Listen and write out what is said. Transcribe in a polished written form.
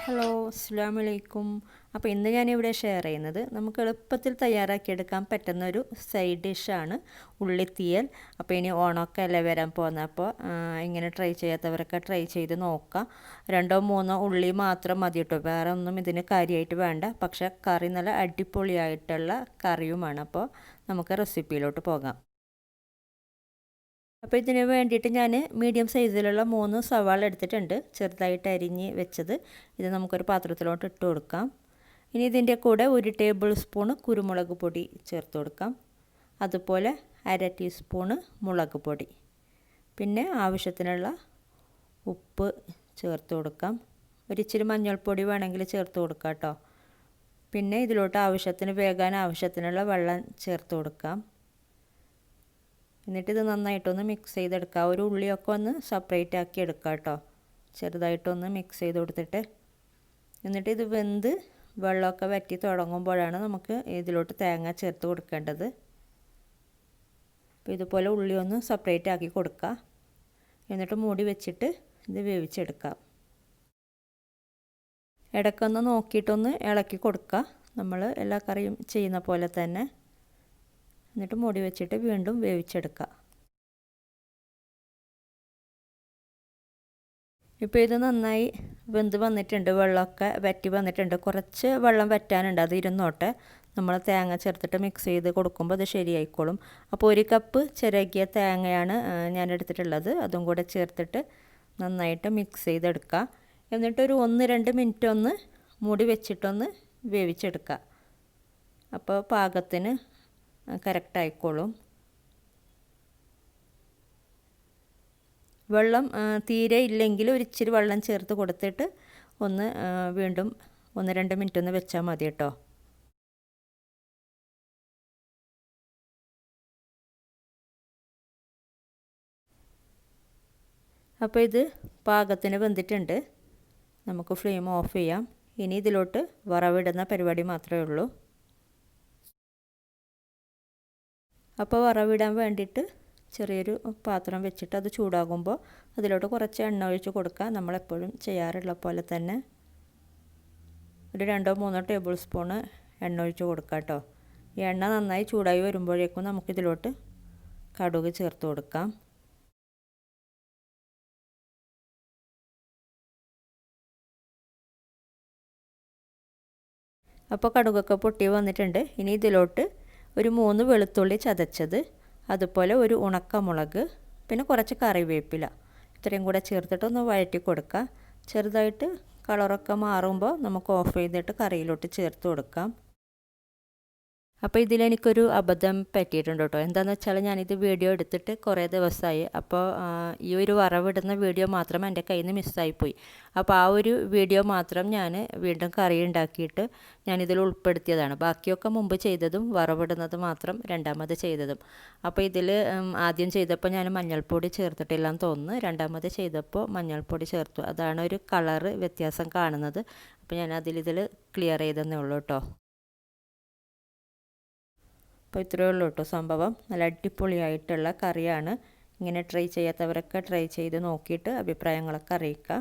Hello അസ്സലാമു അലൈക്കും. അപ്പോൾ ഇന്ന് ഞാനിവിടെ ഷെയർ ചെയ്യുന്നത് നമുക്ക് എളുപ്പത്തിൽ തയ്യാറാക്കിയെടുക്കാൻ പറ്റുന്നൊരു സൈഡ് ഡിഷാണ് ഉള്ളിത്തീയൽ. അപ്പോൾ ഇനി ഓണമൊക്കെ അല്ലേ വരാൻ പോകുന്നപ്പോൾ ഇങ്ങനെ ട്രൈ ചെയ്യാത്തവരൊക്കെ ട്രൈ ചെയ്ത് നോക്കാം. 2-3 ഉള്ളി മാത്രം മതി കേട്ടോ, വേറെ ഒന്നും ഇതിന് കാര്യമായിട്ട് വേണ്ട. പക്ഷേ കറി നല്ല അടിപൊളിയായിട്ടുള്ള കറിയുമാണ്. അപ്പോൾ നമുക്ക് റെസിപ്പിയിലോട്ട് പോകാം. അപ്പോൾ ഇതിന് വേണ്ടിയിട്ട് ഞാൻ മീഡിയം സൈസിലുള്ള 3 സവാള എടുത്തിട്ടുണ്ട്, ചെറുതായിട്ട് അരിഞ്ഞ് വെച്ചത്. ഇത് നമുക്കൊരു പാത്രത്തിലോട്ട് ഇട്ട് കൊടുക്കാം. ഇനി ഇതിൻ്റെ കൂടെ 1 ടേബിൾ സ്പൂൺ കുരുമുളക് പൊടി ചേർത്ത് കൊടുക്കാം. അതുപോലെ 1/2 ടീസ്പൂണ് മുളക് പൊടി, പിന്നെ ആവശ്യത്തിനുള്ള ഉപ്പ് ചേർത്ത് കൊടുക്കാം. ഒരിച്ചിരി മഞ്ഞൾപ്പൊടി വേണമെങ്കിൽ ചേർത്ത് കൊടുക്കാം കേട്ടോ. പിന്നെ ഇതിലോട്ട് വേകാൻ ആവശ്യത്തിനുള്ള വെള്ളം ചേർത്ത് കൊടുക്കാം. എന്നിട്ട് ഇത് നന്നായിട്ടൊന്ന് മിക്സ് ചെയ്തെടുക്കുക. ഒരു ഉള്ളിയൊക്കെ ഒന്ന് സെപ്പറേറ്റ് ആക്കി എടുക്കുക കേട്ടോ, ചെറുതായിട്ടൊന്ന് മിക്സ് ചെയ്ത് കൊടുത്തിട്ട്. എന്നിട്ട് ഇത് വെന്ത് വെള്ളമൊക്കെ വറ്റി തുടങ്ങുമ്പോഴാണ് നമുക്ക് ഇതിലോട്ട് തേങ്ങ ചേർത്ത് കൊടുക്കേണ്ടത്. അപ്പോൾ ഇതുപോലെ ഉള്ളി ഒന്ന് സെപ്പറേറ്റ് ആക്കി കൊടുക്കുക. എന്നിട്ട് മൂടി വെച്ചിട്ട് ഇത് വേവിച്ചെടുക്കാം. ഇടയ്ക്കൊന്ന് നോക്കിയിട്ടൊന്ന് ഇളക്കി കൊടുക്കുക, നമ്മൾ എല്ലാ കറിയും ചെയ്യുന്ന പോലെ തന്നെ. എന്നിട്ട് മൂടി വെച്ചിട്ട് വീണ്ടും വേവിച്ചെടുക്കുക. ഇപ്പോൾ ഇത് നന്നായി വെന്ത് വന്നിട്ടുണ്ട്, വെള്ളമൊക്കെ വറ്റി വന്നിട്ടുണ്ട്. കുറച്ച് വെള്ളം വറ്റാനുണ്ട്, അത് ഇരുന്നോട്ടെ. നമ്മൾ തേങ്ങ ചേർത്തിട്ട് മിക്സ് ചെയ്ത് കൊടുക്കുമ്പോൾ അത് ശരിയായിക്കോളും. അപ്പോൾ 1 കപ്പ് ചിരകിയ തേങ്ങയാണ് ഞാൻ എടുത്തിട്ടുള്ളത്. അതും കൂടെ ചേർത്തിട്ട് നന്നായിട്ട് മിക്സ് ചെയ്തെടുക്കുക. എന്നിട്ടൊരു 1-2 മിനിറ്റ് ഒന്ന് മൂടി വെച്ചിട്ടൊന്ന് വേവിച്ചെടുക്കുക. അപ്പോൾ പാകത്തിന് കറക്റ്റ് ആയിക്കോളും. വെള്ളം തീരെ ഇല്ലെങ്കിൽ ഒരിച്ചിരി വെള്ളം ചേർത്ത് കൊടുത്തിട്ട് ഒന്ന് വീണ്ടും 1-2 മിനിറ്റ് ഒന്ന് വെച്ചാൽ മതി കേട്ടോ. അപ്പോൾ ഇത് പാകത്തിന് വെന്തിട്ടുണ്ട്. നമുക്ക് ഫ്ലെയിം ഓഫ് ചെയ്യാം. ഇനി ഇതിലോട്ട് വറവിടുന്ന പരിപാടി മാത്രമേ ഉള്ളൂ. അപ്പോൾ വറവിടാൻ വേണ്ടിയിട്ട് ചെറിയൊരു പാത്രം വെച്ചിട്ട് അത് ചൂടാകുമ്പോൾ അതിലോട്ട് കുറച്ച് എണ്ണ ഒഴിച്ച് കൊടുക്കുക. നമ്മളെപ്പോഴും ചെയ്യാറുള്ള പോലെ തന്നെ ഒരു 2-3 ടേബിൾ സ്പൂണ് എണ്ണ ഒഴിച്ച് കൊടുക്കുക കേട്ടോ. ഈ എണ്ണ നന്നായി ചൂടായി വരുമ്പോഴേക്കും നമുക്കിതിലോട്ട് കടുക് ചേർത്ത് കൊടുക്കാം. അപ്പോൾ കടുകൊക്കെ പൊട്ടി വന്നിട്ടുണ്ട്. ഇനി ഇതിലോട്ട് ഒരു 3 വെളുത്തുള്ളി ചതച്ചത്, അതുപോലെ ഒരു ഉണക്കമുളക്, പിന്നെ കുറച്ച് കറിവേപ്പില, ഇത്രയും കൂടെ ചേർത്തിട്ട് ഒന്ന് വഴറ്റി കൊടുക്കുക. ചെറുതായിട്ട് കളറൊക്കെ മാറുമ്പോൾ നമുക്ക് ഓഫ് ചെയ്തിട്ട് കറിയിലോട്ട് ചേർത്ത് കൊടുക്കാം. അപ്പോൾ ഇതിലെനിക്കൊരു അബദ്ധം പറ്റിയിട്ടുണ്ട് കേട്ടോ. എന്താണെന്ന് വെച്ചാൽ ഞാനിത് വീഡിയോ എടുത്തിട്ട് കുറേ ദിവസമായി. അപ്പോൾ ഈ ഒരു വറവിടുന്ന വീഡിയോ മാത്രം എൻ്റെ കയ്യിൽ നിന്ന് മിസ്സായിപ്പോയി. അപ്പോൾ ആ ഒരു വീഡിയോ മാത്രം ഞാൻ വീണ്ടും കറി ഉണ്ടാക്കിയിട്ട് ഞാനിതിൽ ഉൾപ്പെടുത്തിയതാണ്. ബാക്കിയൊക്കെ മുമ്പ് ചെയ്തതും വറവിടുന്നത് മാത്രം രണ്ടാമത് ചെയ്തതും. അപ്പോൾ ഇതിൽ ആദ്യം ചെയ്തപ്പോൾ ഞാൻ മഞ്ഞൾപ്പൊടി ചേർത്തിട്ടില്ലെന്ന് തോന്നുന്നു. രണ്ടാമത് ചെയ്തപ്പോൾ മഞ്ഞൾപ്പൊടി ചേർത്തു. അതാണ് ഒരു കളറ് വ്യത്യാസം കാണുന്നത്. അപ്പോൾ ഞാൻ ഇതിൽ ക്ലിയർ ചെയ്തെന്നേ ഉള്ളൂ കേട്ടോ. അപ്പോൾ ഇത്രയേ ഉള്ളൂ കേട്ടോ സംഭവം. നല്ല അടിപൊളിയായിട്ടുള്ള കറിയാണ്. ഇങ്ങനെ ട്രൈ ചെയ്യാത്തവരൊക്കെ ട്രൈ ചെയ്ത് നോക്കിയിട്ട് അഭിപ്രായങ്ങളൊക്കെ അറിയിക്കുക.